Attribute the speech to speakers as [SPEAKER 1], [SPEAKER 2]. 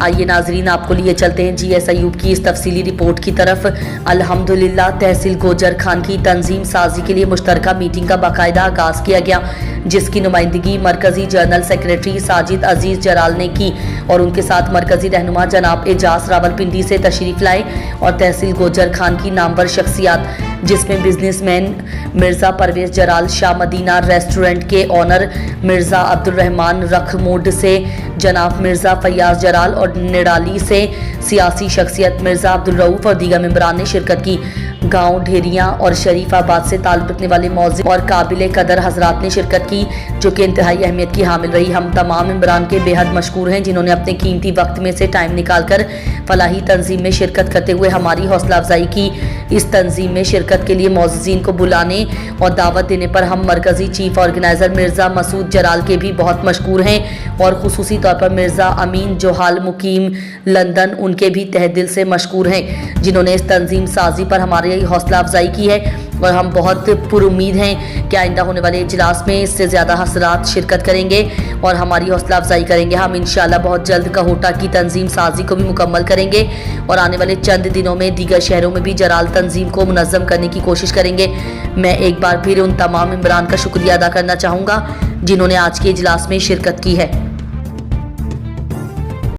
[SPEAKER 1] آئیے ناظرین آپ کو لیے چلتے ہیں جی ایس ایوب کی اس تفصیلی رپورٹ کی طرف۔ الحمدللہ تحصیل گوجر خان کی تنظیم سازی کے لیے مشترکہ میٹنگ کا باقاعدہ آغاز کیا گیا، جس کی نمائندگی مرکزی جنرل سیکریٹری ساجد عزیز جلال نے کی اور ان کے ساتھ مرکزی رہنما جناب اعجاز راولپنڈی سے تشریف لائے اور تحصیل گوجر خان کی نامور شخصیات جس میں بزنس مین مرزا پرویز جلال، شاہ مدینہ ریسٹورنٹ کے آنر مرزا عبدالرحمان رکھ موڈ سے جناب مرزا فیاض جلال اور نڈالی سے سیاسی شخصیت مرزا عبدالرؤف اور دیگر ممبران نے شرکت کی۔ گاؤں ڈھیریاں اور شریف آباد سے تعلق رکھنے والے معزز اور قابل قدر حضرات نے شرکت کی، جو کہ انتہائی اہمیت کی حامل رہی۔ ہم تمام ممبران کے بے حد مشکور ہیں جنہوں نے اپنے قیمتی وقت میں سے ٹائم نکال کر فلاحی تنظیم میں شرکت کرتے ہوئے ہماری حوصلہ افزائی کی۔ اس تنظیم میں شرکت کے لیے معززین کو بلانے اور دعوت دینے پر ہم مرکزی چیف آرگنائزر مرزا مسعود جلال کے بھی بہت مشکور ہیں اور خصوصی طور پر مرزا امین جوہال مقیم لندن، ان کے بھی تہہ دل سے مشکور ہیں جنہوں نے اس تنظیم سازی پر ہماری حوصلہ افزائی کی ہے، اور ہم بہت پر امید ہیں کہ آئندہ ہونے والے اجلاس میں اس سے زیادہ حضرات شرکت کریں گے اور ہماری حوصلہ افزائی کریں گے۔ ہم انشاءاللہ بہت جلد کہوٹہ کی تنظیم سازی کو بھی مکمل کریں گے اور آنے والے چند دنوں میں دیگر شہروں میں بھی جلال تنظیم کو منظم کرنے کی کوشش کریں گے۔ میں ایک بار پھر ان تمام ممبران کا شکریہ ادا کرنا چاہوں گا جنہوں نے آج کے اجلاس میں شرکت کی ہے۔